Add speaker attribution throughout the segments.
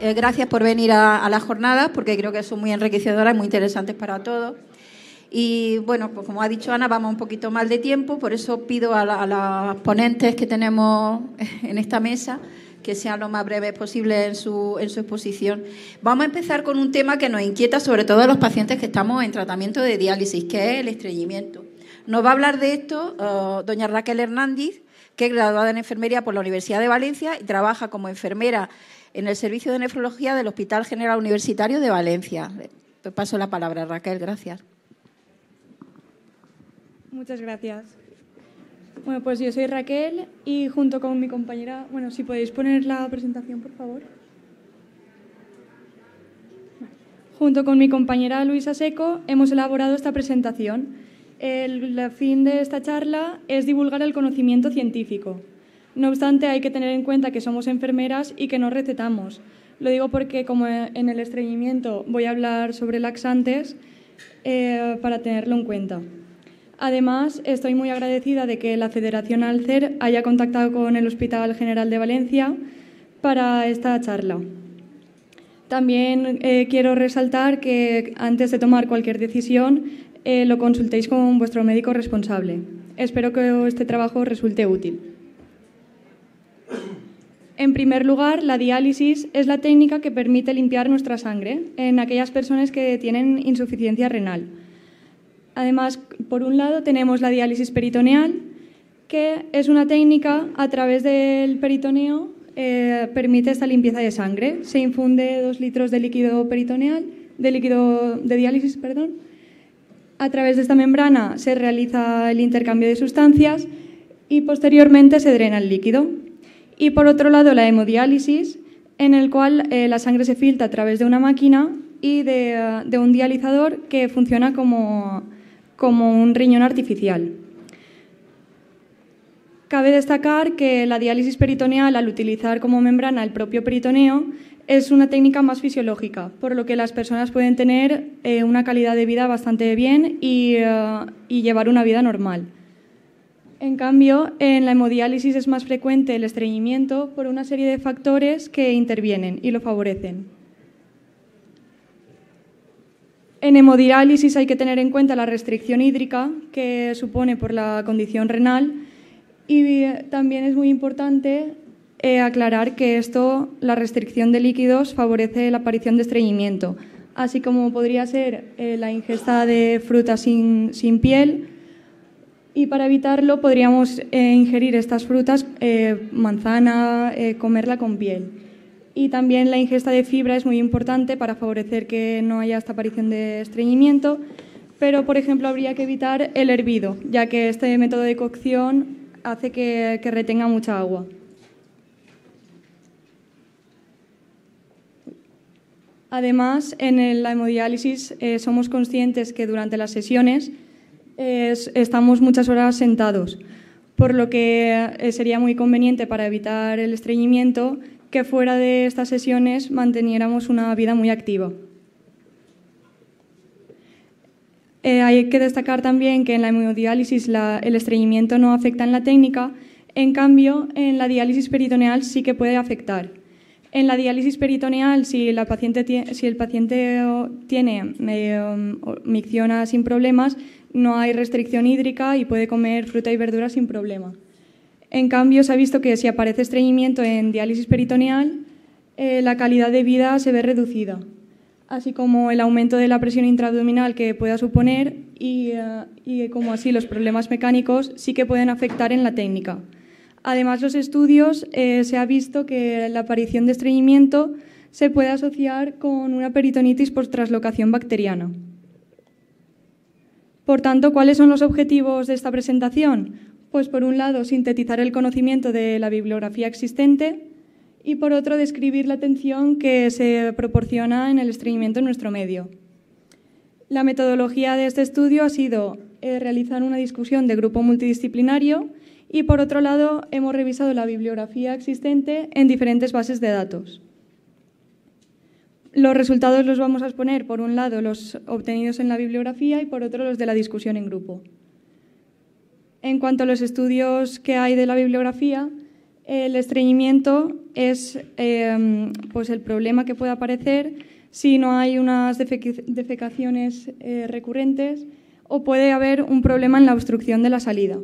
Speaker 1: Gracias por venir a las jornadas, porque creo que son muy enriquecedoras y muy interesantes para todos. Y bueno, pues como ha dicho Ana, vamos un poquito mal de tiempo, por eso pido a las ponentes que tenemos en esta mesa que sean lo más breves posible en su exposición. Vamos a empezar con un tema que nos inquieta sobre todo a los pacientes que estamos en tratamiento de diálisis, que es el estreñimiento. Nos va a hablar de esto doña Raquel Hernández, que es graduada en enfermería por la Universidad de Valencia y trabaja como enfermera en el servicio de nefrología del Hospital General Universitario de Valencia. Te paso la palabra, Raquel, gracias.
Speaker 2: Muchas gracias. Bueno, pues yo soy Raquel y junto con mi compañera... Bueno, si podéis poner la presentación, por favor. Junto con mi compañera Luisa Seco hemos elaborado esta presentación. El fin de esta charla es divulgar el conocimiento científico. No obstante, hay que tener en cuenta que somos enfermeras y que no recetamos. Lo digo porque, como en el estreñimiento voy a hablar sobre laxantes, para tenerlo en cuenta. Además, estoy muy agradecida de que la Federación Alcer haya contactado con el Hospital General de Valencia para esta charla. También quiero resaltar que antes de tomar cualquier decisión lo consultéis con vuestro médico responsable. Espero que este trabajo resulte útil. En primer lugar, la diálisis es la técnica que permite limpiar nuestra sangre en aquellas personas que tienen insuficiencia renal. Además, por un lado, tenemos la diálisis peritoneal, que es una técnica a través del peritoneo, permite esta limpieza de sangre. Se infunde 2 litros de líquido peritoneal, de líquido de diálisis, perdón. A través de esta membrana se realiza el intercambio de sustancias y posteriormente se drena el líquido. Y por otro lado, la hemodiálisis, en el cual la sangre se filtra a través de una máquina y de un dializador que funciona como un riñón artificial. Cabe destacar que la diálisis peritoneal, al utilizar como membrana el propio peritoneo, es una técnica más fisiológica, por lo que las personas pueden tener una calidad de vida bastante bien y llevar una vida normal. En cambio, en la hemodiálisis es más frecuente el estreñimiento por una serie de factores que intervienen y lo favorecen. En hemodiálisis hay que tener en cuenta la restricción hídrica que supone por la condición renal y también es muy importante aclarar que la restricción de líquidos favorece la aparición de estreñimiento, así como podría ser la ingesta de frutas sin piel. Y para evitarlo podríamos ingerir estas frutas, manzana, comerla con piel. Y también la ingesta de fibra es muy importante para favorecer que no haya esta aparición de estreñimiento, pero por ejemplo habría que evitar el hervido, ya que este método de cocción hace que retenga mucha agua. Además, en la hemodiálisis somos conscientes que durante las sesiones estamos muchas horas sentados, por lo que sería muy conveniente para evitar el estreñimiento que fuera de estas sesiones manteniéramos una vida muy activa. Hay que destacar también que en la hemodiálisis el estreñimiento no afecta en la técnica, en cambio en la diálisis peritoneal sí que puede afectar. En la diálisis peritoneal, si el paciente tiene micciona sin problemas, no hay restricción hídrica y puede comer fruta y verdura sin problema. En cambio, se ha visto que si aparece estreñimiento en diálisis peritoneal, la calidad de vida se ve reducida, así como el aumento de la presión intraabdominal que pueda suponer y como así los problemas mecánicos sí que pueden afectar en la técnica. Además, los estudios se ha visto que la aparición de estreñimiento se puede asociar con una peritonitis por translocación bacteriana. Por tanto, ¿cuáles son los objetivos de esta presentación? Pues por un lado, sintetizar el conocimiento de la bibliografía existente y por otro, describir la atención que se proporciona en el estreñimiento en nuestro medio. La metodología de este estudio ha sido realizar una discusión de grupo multidisciplinario y por otro lado, hemos revisado la bibliografía existente en diferentes bases de datos. Los resultados los vamos a exponer, por un lado, los obtenidos en la bibliografía y por otro, los de la discusión en grupo. En cuanto a los estudios que hay de la bibliografía, El estreñimiento es pues el problema que puede aparecer si no hay unas defecaciones recurrentes o puede haber un problema en la obstrucción de la salida.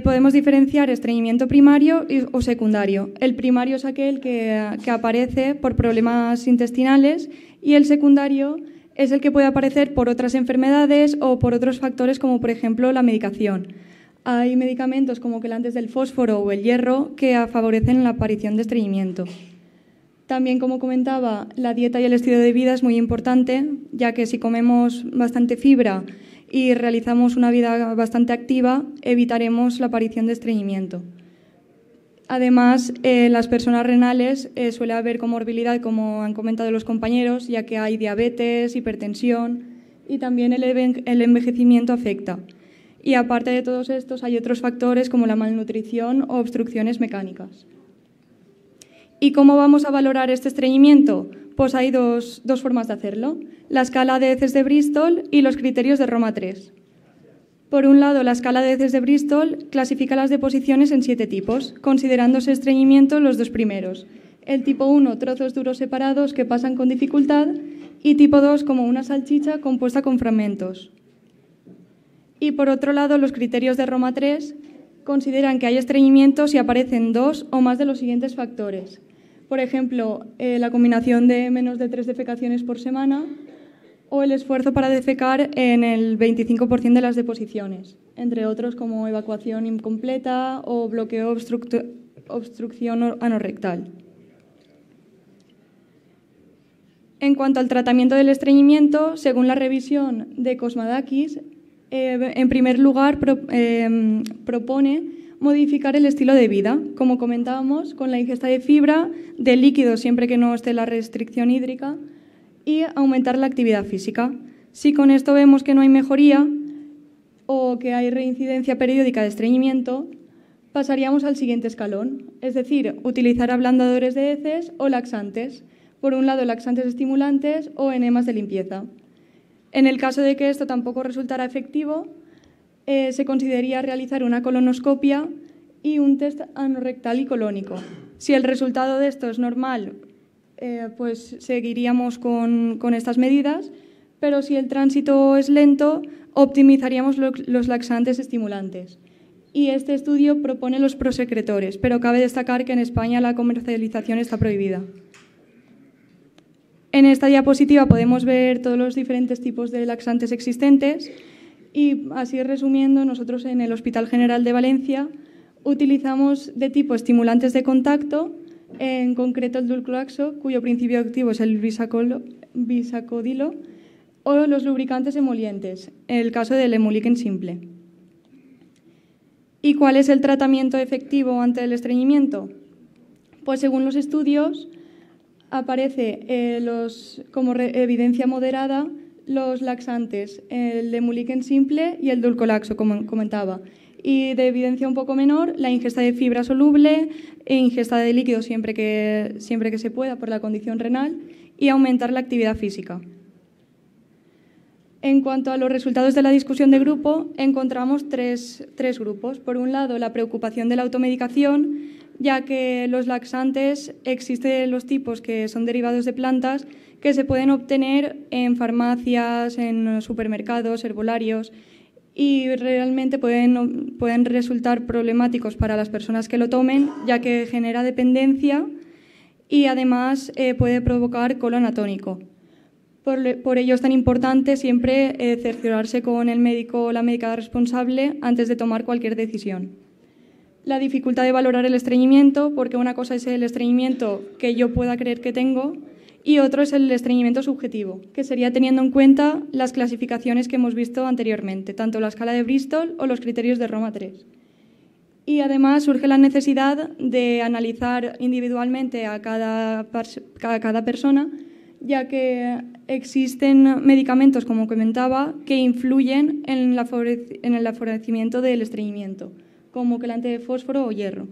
Speaker 2: Podemos diferenciar estreñimiento primario o secundario. El primario es aquel que aparece por problemas intestinales y el secundario es el que puede aparecer por otras enfermedades o por otros factores como, por ejemplo, la medicación. Hay medicamentos como quelantes del fósforo o el hierro que favorecen la aparición de estreñimiento. También, como comentaba, la dieta y el estilo de vida es muy importante, ya que si comemos bastante fibra y realizamos una vida bastante activa, evitaremos la aparición de estreñimiento. Además, las personas renales suele haber comorbilidad, como han comentado los compañeros, ya que hay diabetes, hipertensión y también el envejecimiento afecta. Y aparte de todos estos, hay otros factores como la malnutrición o obstrucciones mecánicas. ¿Y cómo vamos a valorar este estreñimiento? Pues hay dos formas de hacerlo: la escala de heces de Bristol y los criterios de Roma III. Por un lado, la escala de heces de Bristol clasifica las deposiciones en 7 tipos, considerándose estreñimiento los 2 primeros. El tipo 1, trozos duros separados que pasan con dificultad, y tipo 2, como una salchicha compuesta con fragmentos. Y por otro lado, los criterios de Roma III consideran que hay estreñimiento si aparecen 2 o más de los siguientes factores. Por ejemplo, la combinación de menos de 3 defecaciones por semana o el esfuerzo para defecar en el 25% de las deposiciones, entre otros como evacuación incompleta o bloqueo obstrucción anorrectal. En cuanto al tratamiento del estreñimiento, según la revisión de Kosmadakis, en primer lugar propone modificar el estilo de vida, como comentábamos, con la ingesta de fibra, de líquidos siempre que no esté la restricción hídrica, y aumentar la actividad física. Si con esto vemos que no hay mejoría o que hay reincidencia periódica de estreñimiento, pasaríamos al siguiente escalón, es decir, utilizar ablandadores de heces o laxantes. Por un lado, laxantes estimulantes o enemas de limpieza. En el caso de que esto tampoco resultara efectivo, se consideraría realizar una colonoscopia y un test anorrectal y colónico. Si el resultado de esto es normal, pues seguiríamos con estas medidas, pero si el tránsito es lento, optimizaríamos los laxantes estimulantes. Y este estudio propone los prosecretores, pero cabe destacar que en España la comercialización está prohibida. En esta diapositiva podemos ver todos los diferentes tipos de laxantes existentes y, así resumiendo, nosotros en el Hospital General de Valencia utilizamos de tipo estimulantes de contacto, en concreto el dulcolaxo, cuyo principio activo es el bisacodilo, o los lubricantes emolientes, en el caso del Emuliken simple. ¿Y cuál es el tratamiento efectivo ante el estreñimiento? Pues según los estudios, aparece como evidencia moderada los laxantes, el Emuliken simple y el dulcolaxo, como comentaba. Y de evidencia un poco menor, la ingesta de fibra soluble e ingesta de líquidos siempre que se pueda por la condición renal y aumentar la actividad física. En cuanto a los resultados de la discusión de grupo, encontramos tres grupos. Por un lado, la preocupación de la automedicación, ya que los laxantes existen los tipos que son derivados de plantas que se pueden obtener en farmacias, en supermercados, herbolarios, y realmente pueden resultar problemáticos para las personas que lo tomen, ya que genera dependencia y además puede provocar colon atónico. Por ello es tan importante siempre cerciorarse con el médico o la médica responsable antes de tomar cualquier decisión. La dificultad de valorar el estreñimiento, porque una cosa es el estreñimiento que yo pueda creer que tengo y otro es el estreñimiento subjetivo, que sería teniendo en cuenta las clasificaciones que hemos visto anteriormente, tanto la escala de Bristol o los criterios de Roma III. Y además surge la necesidad de analizar individualmente a cada persona, ya que existen medicamentos, como comentaba, que influyen en el favorecimiento del estreñimiento, como quelante de fósforo o hierro.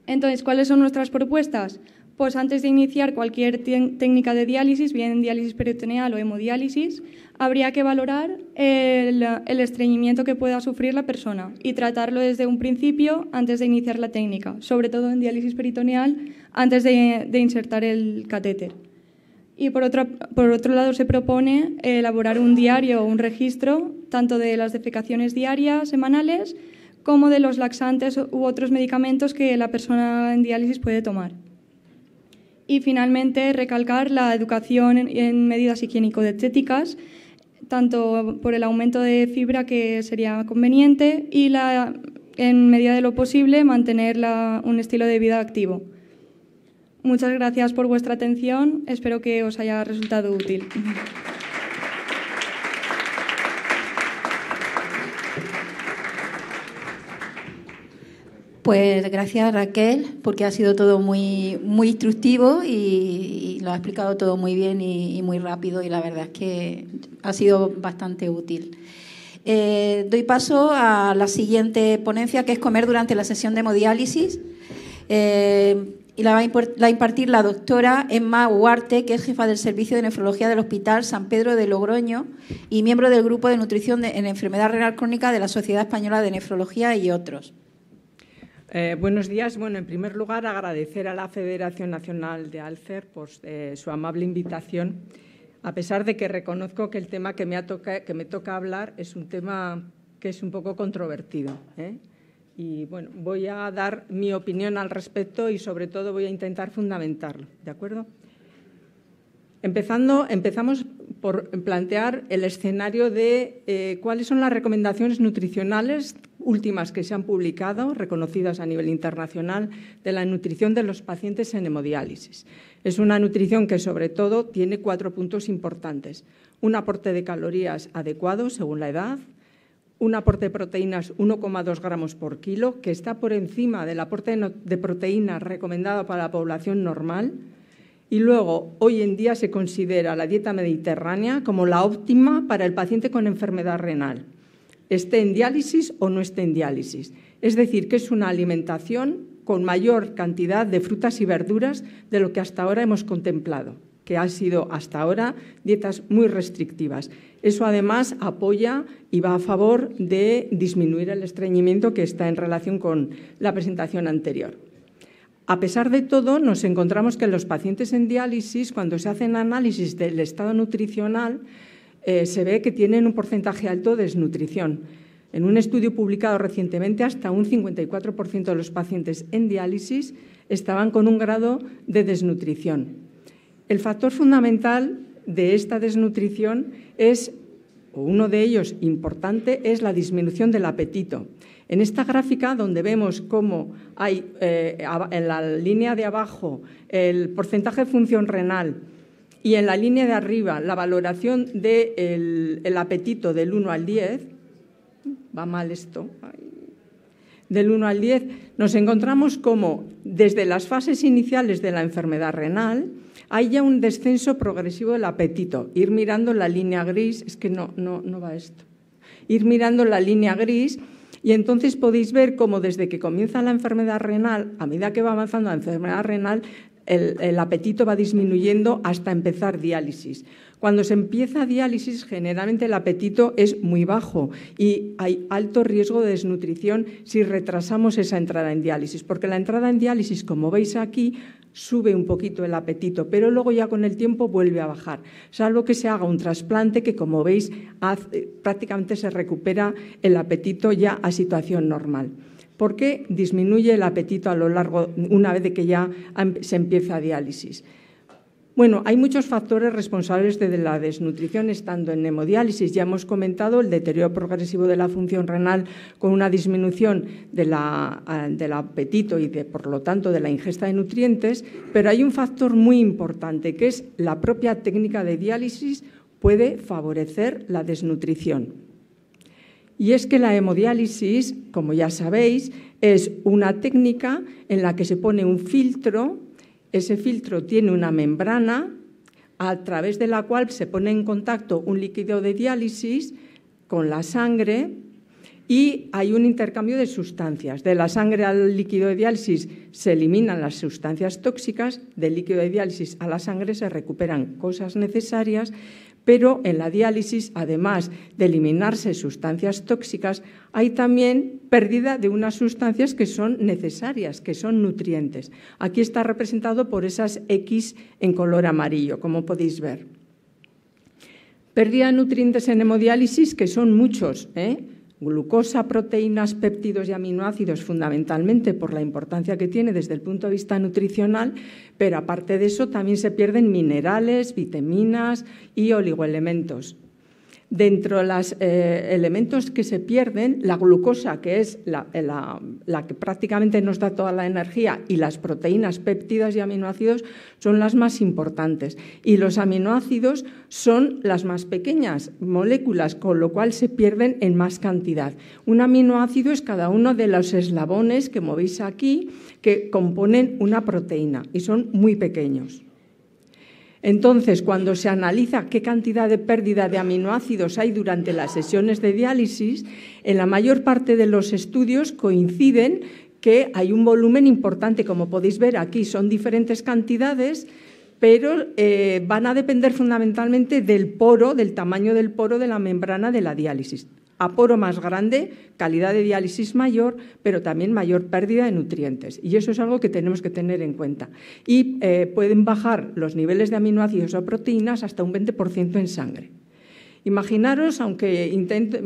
Speaker 2: Entonces, ¿cuáles son nuestras propuestas? Pues antes de iniciar cualquier técnica de diálisis, bien diálisis peritoneal o hemodiálisis, habría que valorar el estreñimiento que pueda sufrir la persona y tratarlo desde un principio antes de iniciar la técnica, sobre todo en diálisis peritoneal antes de insertar el catéter. Y por otro lado se propone elaborar un diario o un registro tanto de las defecaciones diarias, semanales, como de los laxantes u otros medicamentos que la persona en diálisis puede tomar. Y finalmente recalcar la educación en medidas higiénico-dietéticas, tanto por el aumento de fibra que sería conveniente y en medida de lo posible mantener un estilo de vida activo. Muchas gracias por vuestra atención, espero que os haya resultado útil.
Speaker 1: Pues gracias, Raquel, porque ha sido todo muy, muy instructivo y lo ha explicado todo muy bien y muy rápido, y la verdad es que ha sido bastante útil. Doy paso a la siguiente ponencia, que es comer durante la sesión de hemodiálisis, y la va a impartir la doctora Emma Huarte, que es jefa del Servicio de Nefrología del Hospital San Pedro de Logroño y miembro del Grupo de Nutrición en Enfermedad Renal Crónica de la Sociedad Española de Nefrología y otros.
Speaker 3: Buenos días. Bueno, en primer lugar, agradecer a la Federación Nacional de Alcer por su amable invitación, a pesar de que reconozco que el tema que me toca hablar es un tema que es un poco controvertido, Y, bueno, voy a dar mi opinión al respecto y, sobre todo, voy a intentar fundamentarlo, ¿de acuerdo? Empezamos por plantear el escenario de cuáles son las recomendaciones nutricionales últimas que se han publicado, reconocidas a nivel internacional, de la nutrición de los pacientes en hemodiálisis. Es una nutrición que, sobre todo, tiene 4 puntos importantes. Un aporte de calorías adecuado según la edad, un aporte de proteínas 1,2 gramos por kilo, que está por encima del aporte de proteínas recomendado para la población normal. Y luego, hoy en día se considera la dieta mediterránea como la óptima para el paciente con enfermedad renal, esté en diálisis o no esté en diálisis. Es decir, que es una alimentación con mayor cantidad de frutas y verduras de lo que hasta ahora hemos contemplado, que han sido hasta ahora dietas muy restrictivas. Eso, además, apoya y va a favor de disminuir el estreñimiento que está en relación con la presentación anterior. A pesar de todo, nos encontramos que en los pacientes en diálisis, cuando se hacen análisis del estado nutricional, se ve que tienen un porcentaje alto de desnutrición. En un estudio publicado recientemente, hasta un 54% de los pacientes en diálisis estaban con un grado de desnutrición. El factor fundamental de esta desnutrición o uno de ellos importante, es la disminución del apetito. En esta gráfica, donde vemos cómo hay en la línea de abajo el porcentaje de función renal y en la línea de arriba la valoración del apetito del 1 al 10, va mal esto, del 1 al 10, nos encontramos como desde las fases iniciales de la enfermedad renal hay ya un descenso progresivo del apetito. Ir mirando la línea gris, es que no va esto. Ir mirando la línea gris y entonces podéis ver cómo desde que comienza la enfermedad renal, a medida que va avanzando la enfermedad renal, el apetito va disminuyendo hasta empezar diálisis. Cuando se empieza diálisis, generalmente el apetito es muy bajo y hay alto riesgo de desnutrición si retrasamos esa entrada en diálisis, porque la entrada en diálisis, como veis aquí, sube un poquito el apetito, pero luego ya con el tiempo vuelve a bajar, salvo que se haga un trasplante que, como veis, prácticamente se recupera el apetito ya a situación normal. ¿Por qué disminuye el apetito a lo largo, una vez de que ya se empieza diálisis? Bueno, hay muchos factores responsables de la desnutrición estando en hemodiálisis. Ya hemos comentado el deterioro progresivo de la función renal con una disminución del apetito y, por lo tanto, de la ingesta de nutrientes, pero hay un factor muy importante, que es la propia técnica de diálisis puede favorecer la desnutrición. Y es que la hemodiálisis, como ya sabéis, es una técnica en la que se pone un filtro. Ese filtro tiene una membrana a través de la cual se pone en contacto un líquido de diálisis con la sangre y hay un intercambio de sustancias. De la sangre al líquido de diálisis se eliminan las sustancias tóxicas, del líquido de diálisis a la sangre se recuperan cosas necesarias, pero en la diálisis, además de eliminarse sustancias tóxicas, hay también pérdida de unas sustancias que son necesarias, que son nutrientes. Aquí está representado por esas X en color amarillo, como podéis ver. Pérdida de nutrientes en hemodiálisis, que son muchos, glucosa, proteínas, péptidos y aminoácidos, fundamentalmente por la importancia que tiene desde el punto de vista nutricional, pero aparte de eso también se pierden minerales, vitaminas y oligoelementos. Dentro de los elementos que se pierden, la glucosa, que es la que prácticamente nos da toda la energía, y las proteínas, péptidos y aminoácidos son las más importantes. Y los aminoácidos son las más pequeñas moléculas, con lo cual se pierden en más cantidad. Un aminoácido es cada uno de los eslabones, como veis aquí, que componen una proteína y son muy pequeños. Entonces, cuando se analiza qué cantidad de pérdida de aminoácidos hay durante las sesiones de diálisis, en la mayor parte de los estudios coinciden que hay un volumen importante. Como podéis ver aquí, son diferentes cantidades, pero van a depender fundamentalmente del poro, del tamaño del poro de la membrana de la diálisis. A poro más grande, calidad de diálisis mayor, pero también mayor pérdida de nutrientes. Y eso es algo que tenemos que tener en cuenta. Y pueden bajar los niveles de aminoácidos o proteínas hasta un 20% en sangre. Imaginaros, aunque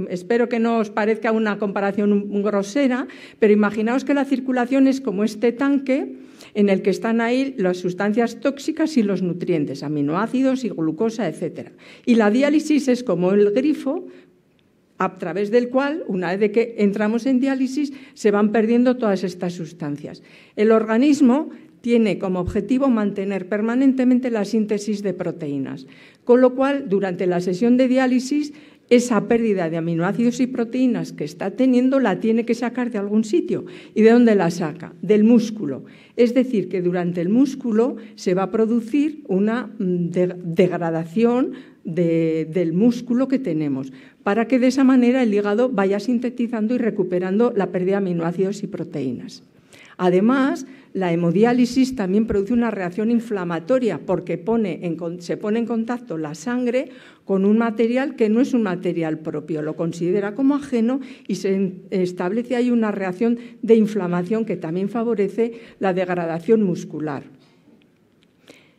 Speaker 3: espero que no os parezca una comparación grosera, pero imaginaos que la circulación es como este tanque en el que están ahí las sustancias tóxicas y los nutrientes, aminoácidos y glucosa, etc. Y la diálisis es como el grifo a través del cual, una vez que entramos en diálisis, se van perdiendo todas estas sustancias. El organismo tiene como objetivo mantener permanentemente la síntesis de proteínas, con lo cual, durante la sesión de diálisis, esa pérdida de aminoácidos y proteínas que está teniendo la tiene que sacar de algún sitio. ¿Y de dónde la saca? Del músculo. Es decir, que durante el músculo se va a producir una degradación del músculo que tenemos, para que de esa manera el hígado vaya sintetizando y recuperando la pérdida de aminoácidos y proteínas. Además, la hemodiálisis también produce una reacción inflamatoria porque se pone en contacto la sangre con un material que no es un material propio, lo considera como ajeno y se establece ahí una reacción de inflamación que también favorece la degradación muscular.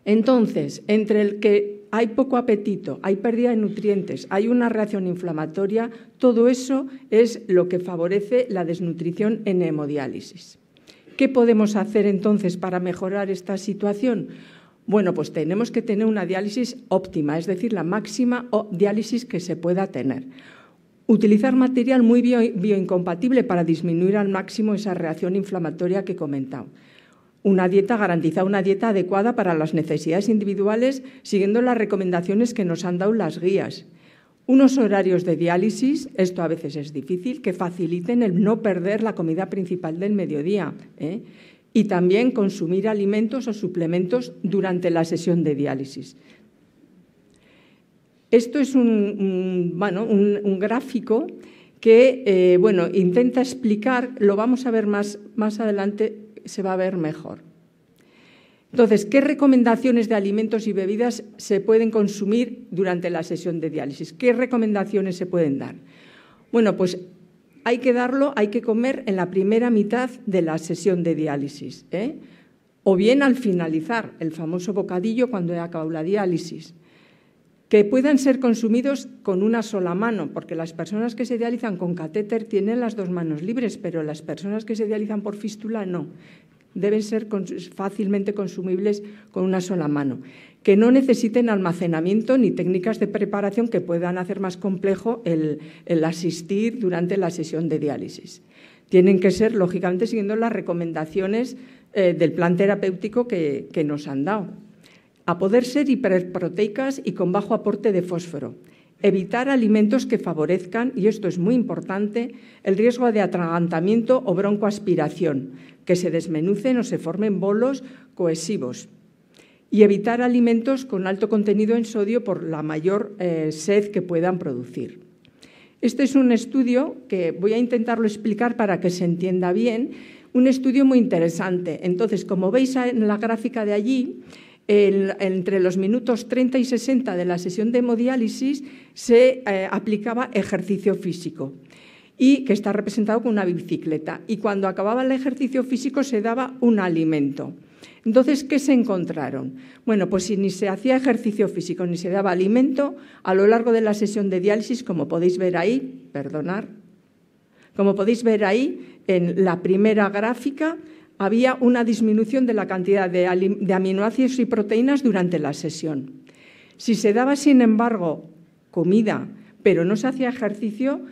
Speaker 3: Entonces, entre el que hay poco apetito, hay pérdida de nutrientes, hay una reacción inflamatoria, todo eso es lo que favorece la desnutrición en hemodiálisis. ¿Qué podemos hacer entonces para mejorar esta situación? Bueno, pues tenemos que tener una diálisis óptima, es decir, la máxima diálisis que se pueda tener. Utilizar material muy bioincompatible para disminuir al máximo esa reacción inflamatoria que he comentado. Garantizar una dieta adecuada para las necesidades individuales, siguiendo las recomendaciones que nos han dado las guías. Unos horarios de diálisis, esto a veces es difícil, que faciliten el no perder la comida principal del mediodía, y también consumir alimentos o suplementos durante la sesión de diálisis. Esto es un gráfico que intenta explicar, lo vamos a ver más adelante, se va a ver mejor. Entonces, ¿qué recomendaciones de alimentos y bebidas se pueden consumir durante la sesión de diálisis? ¿Qué recomendaciones se pueden dar? Bueno, pues hay que comer en la primera mitad de la sesión de diálisis, o bien al finalizar, el famoso bocadillo cuando he acabado la diálisis. Que puedan ser consumidos con una sola mano, porque las personas que se dializan con catéter tienen las dos manos libres, pero las personas que se dializan por fístula no. Deben ser fácilmente consumibles con una sola mano. Que no necesiten almacenamiento ni técnicas de preparación que puedan hacer más complejo el asistir durante la sesión de diálisis. Tienen que ser, lógicamente, siguiendo las recomendaciones del plan terapéutico que nos han dado. A poder ser hiperproteicas y con bajo aporte de fósforo. Evitar alimentos que favorezcan, y esto es muy importante, el riesgo de atragantamiento o broncoaspiración, que se desmenucen o se formen bolos cohesivos. Y evitar alimentos con alto contenido en sodio por la mayor sed que puedan producir. Este es un estudio que voy a intentarlo explicar para que se entienda bien, un estudio muy interesante. Entonces, como veis en la gráfica de allí, entre los minutos 30 y 60 de la sesión de hemodiálisis se aplicaba ejercicio físico, y que está representado con una bicicleta. Y cuando acababa el ejercicio físico se daba un alimento. Entonces, ¿qué se encontraron? Bueno, pues si ni se hacía ejercicio físico ni se daba alimento, a lo largo de la sesión de diálisis, como podéis ver ahí, como podéis ver ahí en la primera gráfica, había una disminución de la cantidad de aminoácidos y proteínas durante la sesión. Si se daba, sin embargo, comida, pero no se hacía ejercicio,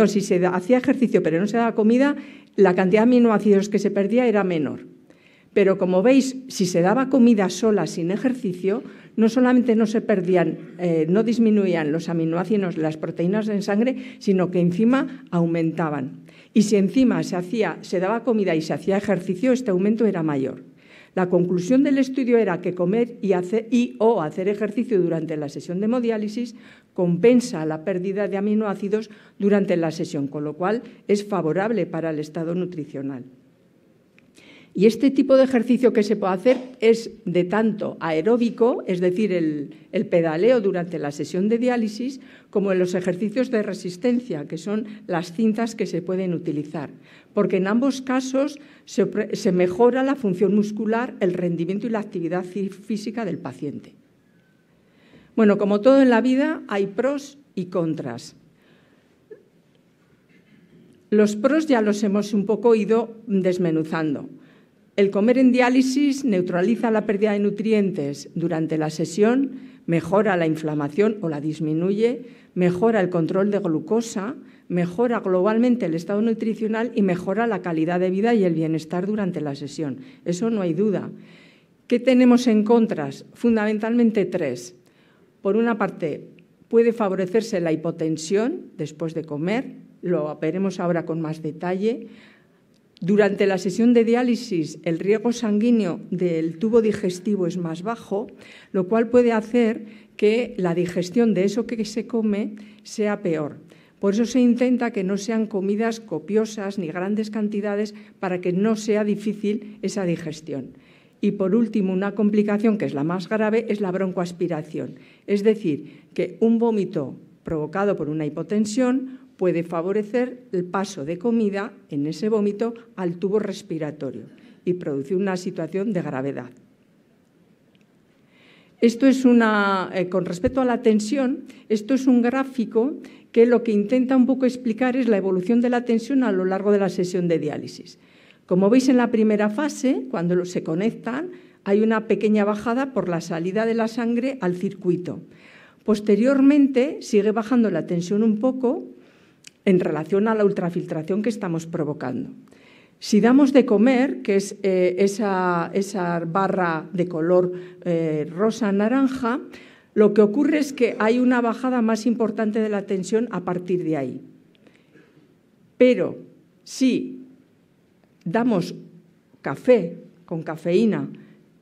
Speaker 3: si se hacía ejercicio pero no se daba comida, la cantidad de aminoácidos que se perdía era menor. Pero como veis, si se daba comida sola sin ejercicio, no solamente no se perdían, no disminuían los aminoácidos, las proteínas en sangre, sino que encima aumentaban. Y si encima se daba comida y se hacía ejercicio, este aumento era mayor. La conclusión del estudio era que comer o hacer ejercicio durante la sesión de hemodiálisis compensa la pérdida de aminoácidos durante la sesión, con lo cual es favorable para el estado nutricional. Y este tipo de ejercicio que se puede hacer es de tanto aeróbico, es decir, el pedaleo durante la sesión de diálisis, como en los ejercicios de resistencia, que son las cintas que se pueden utilizar, porque en ambos casos se mejora la función muscular, el rendimiento y la actividad física del paciente. Bueno, como todo en la vida, hay pros y contras. Los pros ya los hemos un poco ido desmenuzando. El comer en diálisis neutraliza la pérdida de nutrientes durante la sesión, mejora la inflamación o la disminuye, mejora el control de glucosa, mejora globalmente el estado nutricional y mejora la calidad de vida y el bienestar durante la sesión. Eso no hay duda. ¿Qué tenemos en contras? Fundamentalmente tres. Por una parte, puede favorecerse la hipotensión después de comer, lo veremos ahora con más detalle. Durante la sesión de diálisis, el riego sanguíneo del tubo digestivo es más bajo, lo cual puede hacer que la digestión de eso que se come sea peor. Por eso se intenta que no sean comidas copiosas ni grandes cantidades para que no sea difícil esa digestión. Y por último, una complicación que es la más grave es la broncoaspiración, es decir, que un vómito provocado por una hipotensión puede favorecer el paso de comida en ese vómito al tubo respiratorio y producir una situación de gravedad. Esto es con respecto a la tensión, esto es un gráfico que lo que intenta un poco explicar es la evolución de la tensión a lo largo de la sesión de diálisis. Como veis en la primera fase, cuando se conectan, hay una pequeña bajada por la salida de la sangre al circuito. Posteriormente sigue bajando la tensión un poco en relación a la ultrafiltración que estamos provocando. Si damos de comer, que es esa barra de color rosa-naranja, lo que ocurre es que hay una bajada más importante de la tensión a partir de ahí. Pero si damos café con cafeína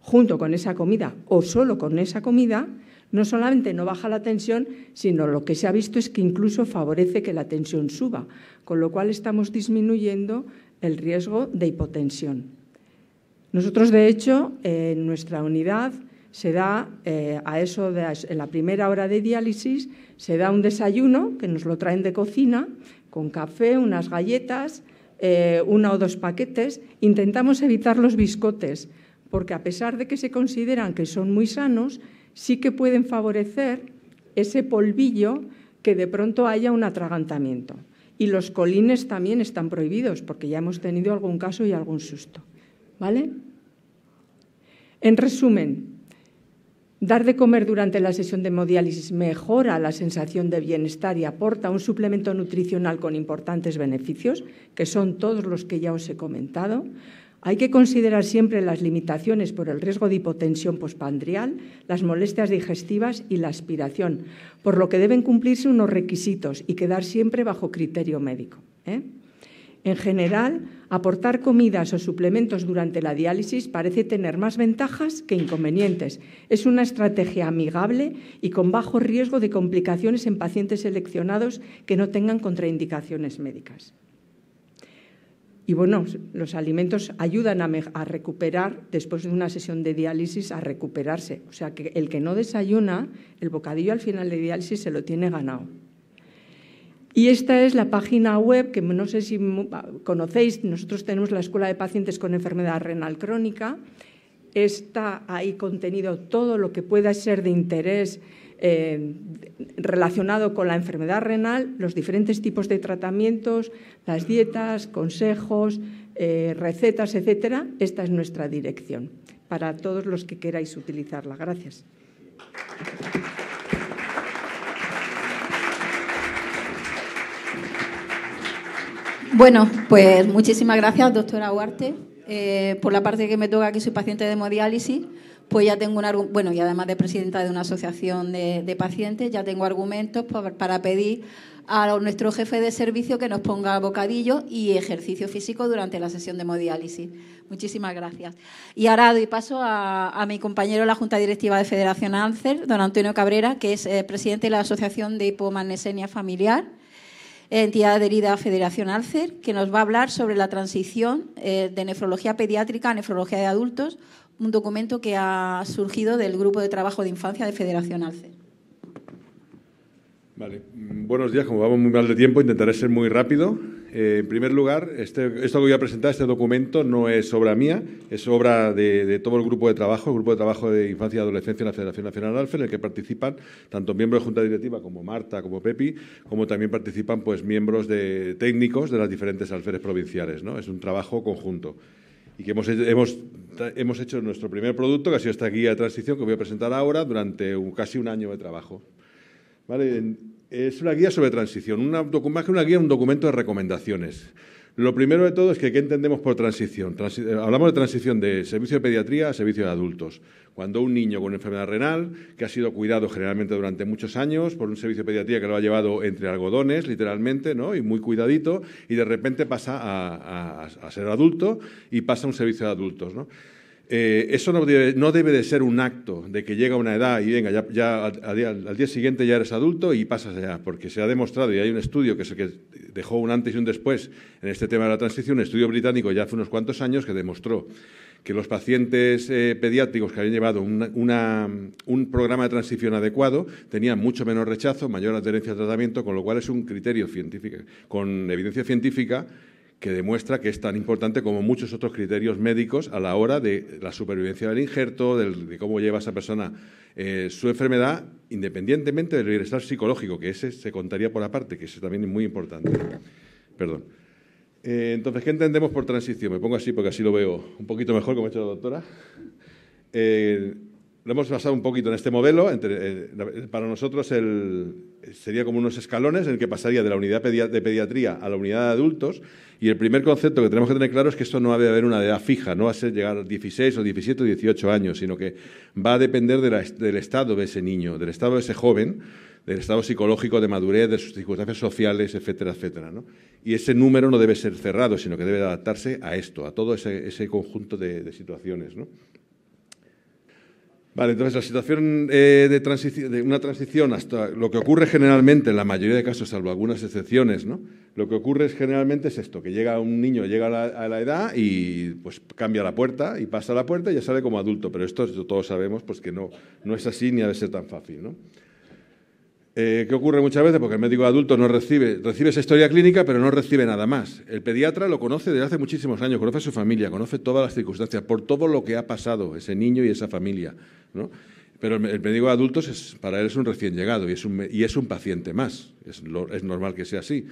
Speaker 3: junto con esa comida o solo con esa comida, no solamente no baja la tensión, sino lo que se ha visto es que incluso favorece que la tensión suba, con lo cual estamos disminuyendo el riesgo de hipotensión. Nosotros, de hecho, en nuestra unidad se da en la primera hora de diálisis, se da un desayuno que nos lo traen de cocina, con café, unas galletas, 1 o 2 paquetes. Intentamos evitar los biscotes, porque a pesar de que se consideran que son muy sanos, sí que pueden favorecer ese polvillo que de pronto haya un atragantamiento. Y los colines también están prohibidos, porque ya hemos tenido algún caso y algún susto. ¿Vale? En resumen, dar de comer durante la sesión de hemodiálisis mejora la sensación de bienestar y aporta un suplemento nutricional con importantes beneficios, que son todos los que ya os he comentado. Hay que considerar siempre las limitaciones por el riesgo de hipotensión postprandial, las molestias digestivas y la aspiración, por lo que deben cumplirse unos requisitos y quedar siempre bajo criterio médico. En general, aportar comidas o suplementos durante la diálisis parece tener más ventajas que inconvenientes. Es una estrategia amigable y con bajo riesgo de complicaciones en pacientes seleccionados que no tengan contraindicaciones médicas. Y bueno, los alimentos ayudan a recuperar, después de una sesión de diálisis, a recuperarse. O sea, que el que no desayuna, el bocadillo al final de diálisis se lo tiene ganado. Y esta es la página web que no sé si conocéis. Nosotros tenemos la Escuela de Pacientes con Enfermedad Renal Crónica. Está ahí contenido todo lo que pueda ser de interés relacionado con la enfermedad renal, los diferentes tipos de tratamientos, las dietas, consejos, recetas, etcétera. Esta es nuestra dirección para todos los que queráis utilizarla. Gracias.
Speaker 1: Bueno, pues muchísimas gracias, doctora Huarte. Por la parte que me toca, que soy paciente de hemodiálisis, pues ya tengo y además de presidenta de una asociación de pacientes, ya tengo argumentos para pedir a nuestro jefe de servicio que nos ponga bocadillo y ejercicio físico durante la sesión de hemodiálisis. Muchísimas gracias. Y ahora doy paso a mi compañero de la Junta Directiva de Federación ALCER, don Antonio Cabrera, que es presidente de la Asociación de Hipomagnesemia Familiar, entidad adherida a Federación ALCER, que nos va a hablar sobre la transición de nefrología pediátrica a nefrología de adultos, un documento que ha surgido del Grupo de Trabajo de Infancia de Federación ALCER.
Speaker 4: Vale. Buenos días. Como vamos muy mal de tiempo, intentaré ser muy rápido. En primer lugar, esto que voy a presentar, este documento, no es obra mía, es obra de todo el Grupo de Trabajo de Infancia y Adolescencia en la Federación Nacional ALCER, en el que participan tanto miembros de Junta Directiva como Marta, como Pepi, como también participan pues miembros técnicos de las diferentes alferes provinciales, ¿no? Es un trabajo conjunto. Y que hemos hecho nuestro primer producto, que ha sido esta guía de transición que voy a presentar ahora, durante casi un año de trabajo. ¿Vale? Es una guía sobre transición, más que una guía, un documento de recomendaciones. Lo primero de todo es que ¿qué entendemos por transición? Hablamos de transición de servicio de pediatría a servicio de adultos. Cuando un niño con enfermedad renal, que ha sido cuidado generalmente durante muchos años por un servicio de pediatría que lo ha llevado entre algodones, literalmente, ¿no? Y muy cuidadito, y de repente pasa a ser adulto y pasa a un servicio de adultos, ¿no? Eso no debe de ser un acto de que llega una edad y venga, ya al día siguiente ya eres adulto y pasas allá, porque se ha demostrado, y hay un estudio que es el que dejó un antes y un después en este tema de la transición, un estudio británico ya hace unos cuantos años que demostró que los pacientes pediátricos que habían llevado un programa de transición adecuado tenían mucho menos rechazo, mayor adherencia al tratamiento, con lo cual es un criterio científico, con evidencia científica, que demuestra que es tan importante como muchos otros criterios médicos a la hora de la supervivencia del injerto, de cómo lleva esa persona su enfermedad, independientemente del bienestar psicológico, que ese se contaría por aparte, que es también muy importante. Perdón. Entonces, ¿qué entendemos por transición? Me pongo así porque así lo veo un poquito mejor, como ha hecho la doctora. Lo hemos basado un poquito en este modelo. Para nosotros sería como unos escalones en el que pasaría de la unidad de pediatría a la unidad de adultos. Y el primer concepto que tenemos que tener claro es que esto no va a haber una edad fija, no va a ser llegar a 16 o 17 o 18 años, sino que va a depender del estado de ese niño, del estado de ese joven, del estado psicológico, de madurez, de sus circunstancias sociales, etcétera, etcétera, ¿no? Y ese número no debe ser cerrado, sino que debe adaptarse a esto, a todo ese conjunto de situaciones, ¿no? Vale, entonces la situación de una transición hasta lo que ocurre generalmente en la mayoría de casos, salvo algunas excepciones, ¿no? Lo que ocurre generalmente es esto, que un niño llega a la edad y pues cambia la puerta y pasa la puerta y ya sale como adulto, pero esto todos sabemos pues que no es así ni ha de ser tan fácil, ¿no? ¿Qué ocurre muchas veces? Porque el médico adulto no recibe esa historia clínica, pero no recibe nada más. El pediatra lo conoce desde hace muchísimos años, conoce a su familia, conoce todas las circunstancias, por todo lo que ha pasado ese niño y esa familia, ¿no? Pero el médico adulto para él es un recién llegado y es un paciente más. Es normal que sea así.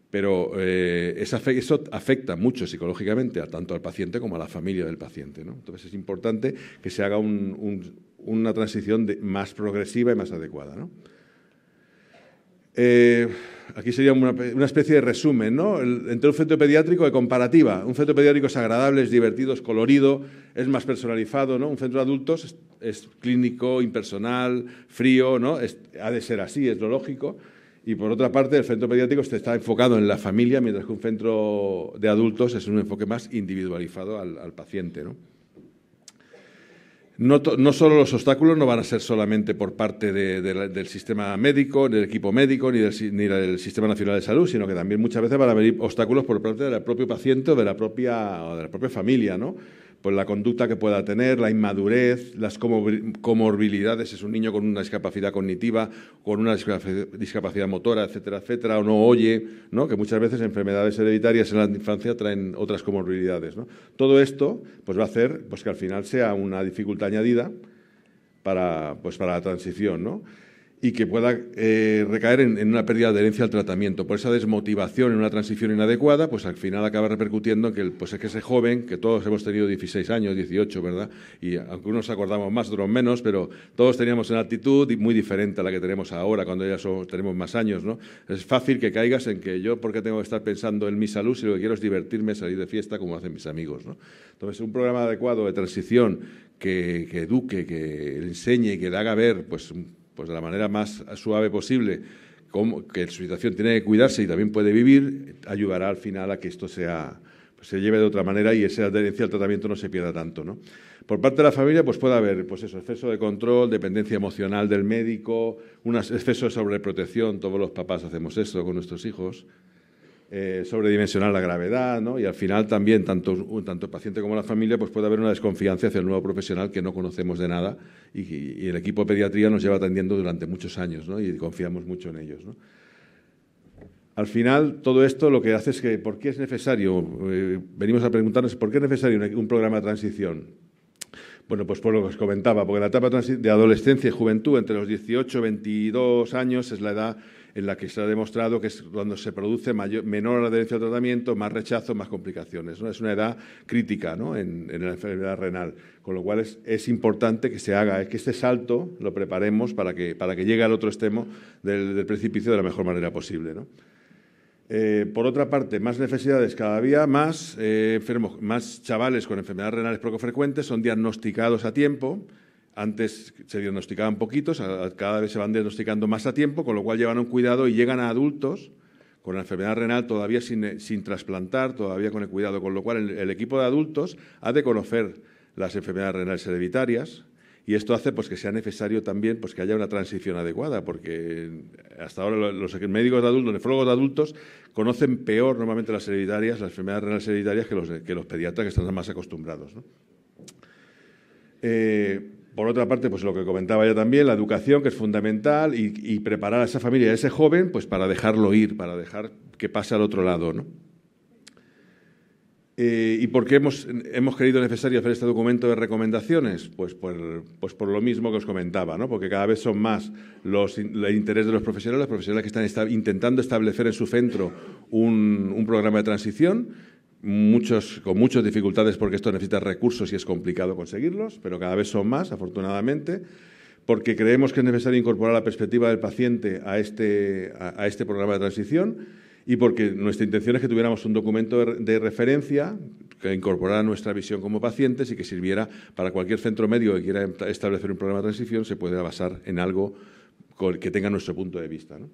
Speaker 4: Pero eso afecta mucho psicológicamente tanto al paciente como a la familia del paciente, ¿no? Entonces es importante que se haga una transición más progresiva y más adecuada, ¿no? Aquí sería una especie de resumen, ¿no? Entre un feto pediátrico de comparativa. Un feto pediátrico es agradable, es divertido, es colorido, es más personalizado, ¿no? Un centro de adultos es clínico, impersonal, frío, ¿no? Ha de ser así, es lo lógico. Y por otra parte, el centro pediátrico está enfocado en la familia, mientras que un centro de adultos es un enfoque más individualizado al paciente, ¿no? No solo los obstáculos no van a ser solamente por parte del sistema médico, del equipo médico, ni del Sistema Nacional de Salud, sino que también muchas veces van a venir obstáculos por parte del propio paciente o de la propia familia, ¿no? Pues la conducta que pueda tener, la inmadurez, las comorbilidades, es un niño con una discapacidad cognitiva, con una discapacidad motora, etcétera, etcétera, o no oye, ¿no? Que muchas veces enfermedades hereditarias en la infancia traen otras comorbilidades, ¿no? Todo esto pues va a hacer pues que al final sea una dificultad añadida para la transición, ¿no? Y que pueda recaer en una pérdida de adherencia al tratamiento. Por esa desmotivación en una transición inadecuada, pues al final acaba repercutiendo en que, pues es que ese joven, que todos hemos tenido 16 años, 18, ¿verdad? Y aunque unos acordamos más, otros menos, pero todos teníamos una actitud muy diferente a la que tenemos ahora, cuando ya tenemos más años, ¿no? Es fácil que caigas en que yo, ¿por qué tengo que estar pensando en mi salud si lo que quiero es divertirme, salir de fiesta como hacen mis amigos, ¿no? Entonces, un programa adecuado de transición que eduque, que enseñe, que le haga ver, pues de la manera más suave posible, que su situación tiene que cuidarse y también puede vivir, ayudará al final a que esto se lleve de otra manera y esa adherencia al tratamiento no se pierda tanto, ¿no? Por parte de la familia, pues puede haber exceso de control, dependencia emocional del médico, un exceso de sobreprotección, todos los papás hacemos esto con nuestros hijos, sobredimensionar la gravedad, ¿no? Y al final también, tanto el paciente como la familia, pues puede haber una desconfianza hacia el nuevo profesional que no conocemos de nada y el equipo de pediatría nos lleva atendiendo durante muchos años, ¿no? Y confiamos mucho en ellos, ¿no? Al final, todo esto lo que hace es que, ¿por qué es necesario? Venimos a preguntarnos, ¿por qué es necesario un programa de transición? Bueno, pues por lo que os comentaba, porque la etapa de adolescencia y juventud, entre los 18 y 22 años, es la edad en la que se ha demostrado que es cuando se produce menor adherencia al tratamiento, más rechazo, más complicaciones, ¿no? Es una edad crítica, ¿no? en la enfermedad renal, con lo cual es importante que se haga, que este salto lo preparemos para que llegue al otro extremo del precipicio de la mejor manera posible, ¿no? Por otra parte, más necesidades, cada día más enfermos, más chavales con enfermedades renales poco frecuentes son diagnosticados a tiempo. Antes se diagnosticaban poquitos, cada vez se van diagnosticando más a tiempo, con lo cual llevan un cuidado y llegan a adultos con la enfermedad renal todavía sin trasplantar, todavía con el cuidado, con lo cual el equipo de adultos ha de conocer las enfermedades renales hereditarias y esto hace pues que sea necesario también pues que haya una transición adecuada, porque hasta ahora los médicos de adultos, los nefrólogos de adultos conocen peor normalmente las enfermedades renales hereditarias que los pediatras que están más acostumbrados, ¿no? Por otra parte, pues lo que comentaba ya también, la educación, que es fundamental, y preparar a esa familia, a ese joven, pues para dejarlo ir, para dejar que pase al otro lado, ¿no? ¿Y por qué hemos creído necesario hacer este documento de recomendaciones? Pues por lo mismo que os comentaba, ¿no? Porque cada vez son más el interés de los profesionales que están intentando establecer en su centro un programa de transición, con muchas dificultades porque esto necesita recursos y es complicado conseguirlos, pero cada vez son más, afortunadamente, porque creemos que es necesario incorporar la perspectiva del paciente a este programa de transición y porque nuestra intención es que tuviéramos un documento de referencia que incorporara nuestra visión como pacientes y que sirviera para cualquier centro médico que quiera establecer un programa de transición, se pueda basar en algo que tenga nuestro punto de vista, ¿no?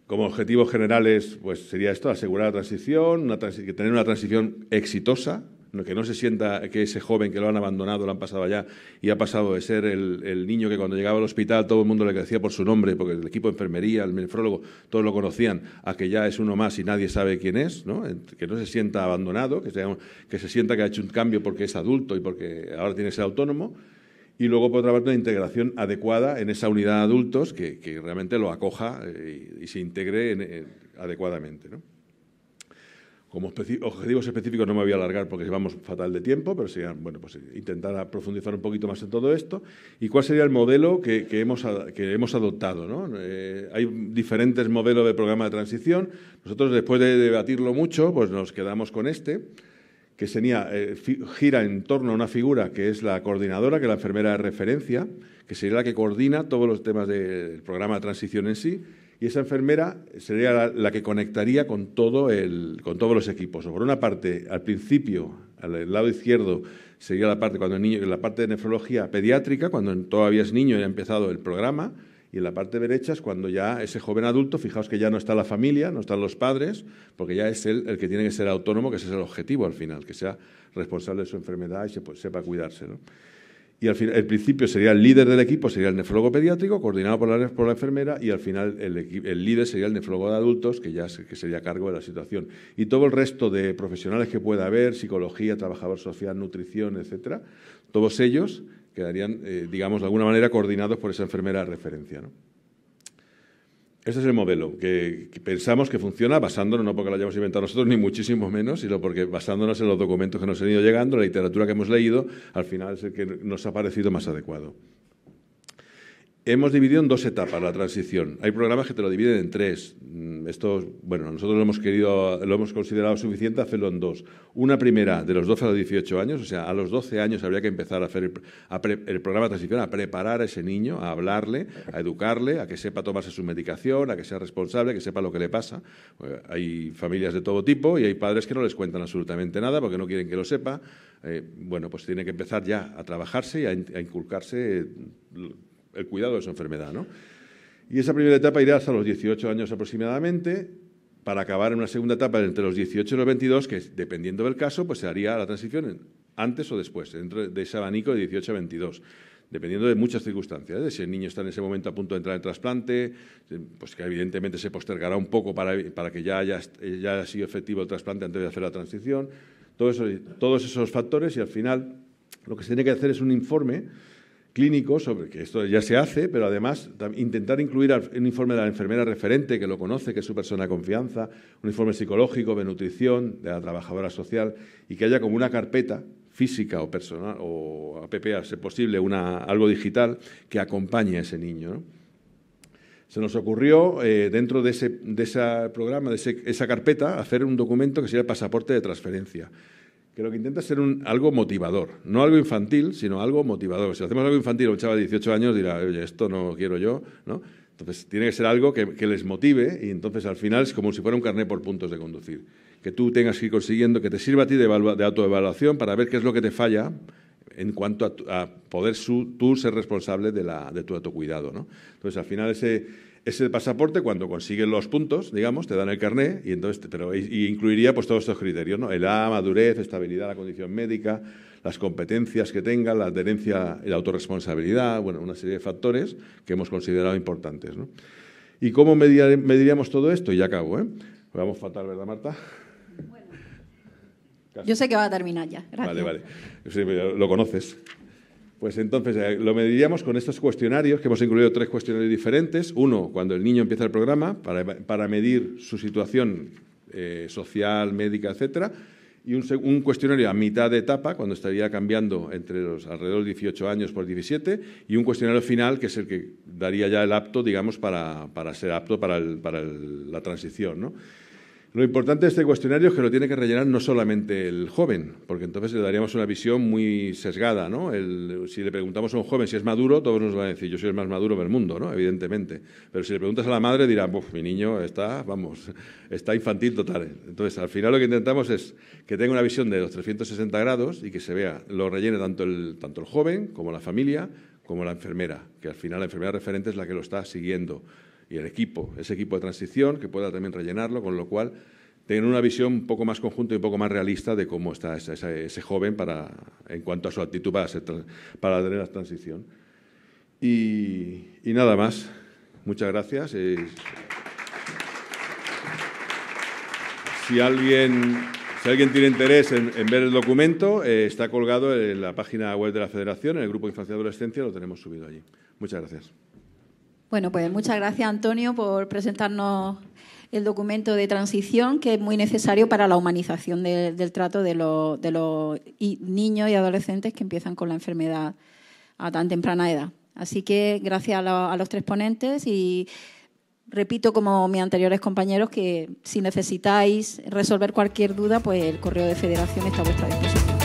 Speaker 4: Como objetivos generales, pues sería esto, asegurar la transición, tener una transición exitosa, que no se sienta que ese joven que lo han abandonado, lo han pasado allá y ha pasado de ser el niño que cuando llegaba al hospital todo el mundo le decía por su nombre, porque el equipo de enfermería, el nefrólogo, todos lo conocían, a que ya es uno más y nadie sabe quién es, ¿no? Que no se sienta abandonado, que se sienta que ha hecho un cambio porque es adulto y porque ahora tiene que ser autónomo. Y luego, por otra parte, una integración adecuada en esa unidad de adultos que realmente lo acoja y se integre adecuadamente, ¿no? Como objetivos específicos no me voy a alargar porque llevamos fatal de tiempo, pero sería, bueno, pues intentar profundizar un poquito más en todo esto. ¿Y cuál sería el modelo que hemos adoptado, ¿no? Hay diferentes modelos de programa de transición. Nosotros, después de debatirlo mucho, pues nos quedamos con que gira en torno a una figura que es la coordinadora, que es la enfermera de referencia, que sería la que coordina todos los temas del programa de transición en sí, y esa enfermera sería la que conectaría con todos los equipos. Por una parte, al principio, al lado izquierdo, sería la parte de nefrología pediátrica, cuando todavía es niño y ha empezado el programa, Y en la parte derecha es cuando ya ese joven adulto, fijaos que ya no está la familia, no están los padres, porque ya es él el que tiene que ser autónomo, que ese es el objetivo al final, que sea responsable de su enfermedad y sepa cuidarse, ¿no? Y al final, el principio sería el líder del equipo, sería el nefrólogo pediátrico, coordinado por la enfermera, y al final el líder sería el nefrólogo de adultos, que sería a cargo de la situación. Y todo el resto de profesionales que pueda haber, psicología, trabajador social, nutrición, etcétera, todos ellos quedarían, digamos, de alguna manera coordinados por esa enfermera de referencia, ¿no? Este es el modelo que pensamos que funciona basándonos, no porque lo hayamos inventado nosotros, ni muchísimo menos, sino porque basándonos en los documentos que nos han ido llegando, la literatura que hemos leído, al final es el que nos ha parecido más adecuado. Hemos dividido en 2 etapas la transición. Hay programas que te lo dividen en 3. Esto, bueno, nosotros lo hemos considerado suficiente hacerlo en 2. Una primera de los 12 a los 18 años, o sea, a los 12 años habría que empezar a hacer el programa de transición, a preparar a ese niño, a hablarle, a educarle, a que sepa tomarse su medicación, a que sea responsable, que sepa lo que le pasa. Hay familias de todo tipo y hay padres que no les cuentan absolutamente nada porque no quieren que lo sepa. Bueno, pues tiene que empezar ya a trabajarse y a inculcarse el cuidado de su enfermedad, ¿no? Y esa primera etapa irá hasta los 18 años aproximadamente, para acabar en una segunda etapa entre los 18 y los 22, que dependiendo del caso, pues se haría la transición antes o después, dentro de ese abanico de 18 a 22, dependiendo de muchas circunstancias, de si el niño está en ese momento a punto de entrar en trasplante, pues que evidentemente se postergará un poco para que ya haya sido efectivo el trasplante antes de hacer la transición, todos esos factores, y al final lo que se tiene que hacer es un informe clínico sobre que esto ya se hace, pero además intentar incluir un informe de la enfermera referente, que lo conoce, que es su persona de confianza, un informe psicológico, de nutrición, de la trabajadora social, y que haya como una carpeta física o personal o app, a ser posible, algo digital que acompañe a ese niño, ¿no? Se nos ocurrió, dentro de ese programa, de esa carpeta, hacer un documento que sería el pasaporte de transferencia, que lo que intenta es ser algo motivador, no algo infantil, sino algo motivador. Si hacemos algo infantil, un chaval de 18 años dirá, oye, esto no quiero yo, ¿no? Entonces, tiene que ser algo que les motive, y entonces al final es como si fuera un carnet por puntos de conducir, que tú tengas que ir consiguiendo, que te sirva a ti de autoevaluación para ver qué es lo que te falla en cuanto a poder tú ser responsable de tu autocuidado, ¿no? Entonces, al final ese pasaporte, cuando consigues los puntos, digamos, te dan el carné, y entonces, y incluiría pues todos estos criterios, ¿no? Edad, madurez, estabilidad, la condición médica, las competencias que tenga, la adherencia y la autorresponsabilidad, bueno, una serie de factores que hemos considerado importantes, ¿no? ¿Y cómo mediríamos todo esto? Y ya acabo, ¿eh? Vamos fatal, ¿verdad, Marta?
Speaker 1: Bueno, yo sé que va a terminar ya. Gracias.
Speaker 4: Vale. Sí, lo conoces. Pues entonces lo mediríamos con estos cuestionarios, que hemos incluido 3 cuestionarios diferentes. Uno, cuando el niño empieza el programa, para medir su situación social, médica, etcétera. Y un cuestionario a mitad de etapa, cuando estaría cambiando entre los alrededor de 18 años por 17. Y un cuestionario final, que es el que daría ya el apto, digamos, para ser apto para la transición, ¿no? Lo importante de este cuestionario es que lo tiene que rellenar no solamente el joven, porque entonces le daríamos una visión muy sesgada, ¿no? Si le preguntamos a un joven si es maduro, todos nos van a decir, yo soy el más maduro del mundo, ¿no? Evidentemente. Pero si le preguntas a la madre, dirá, mi niño está infantil total. Entonces, al final lo que intentamos es que tenga una visión de los 360 grados y que se vea, lo rellene tanto el joven como la familia, como la enfermera, que al final la enfermera referente es la que lo está siguiendo. Y ese equipo de transición, que pueda también rellenarlo, con lo cual tener una visión un poco más conjunta y un poco más realista de cómo está ese joven en cuanto a su actitud para tener la transición. Y nada más. Muchas gracias. Si alguien tiene interés en ver el documento, está colgado en la página web de la Federación, en el Grupo de Infancia y Adolescencia, lo tenemos subido allí. Muchas gracias.
Speaker 1: Bueno, pues muchas gracias, Antonio, por presentarnos el documento de transición, que es muy necesario para la humanización del trato de los niños y adolescentes que empiezan con la enfermedad a tan temprana edad. Así que gracias a los 3 ponentes, y repito, como mis anteriores compañeros, que si necesitáis resolver cualquier duda, pues el correo de Federación está a vuestra disposición.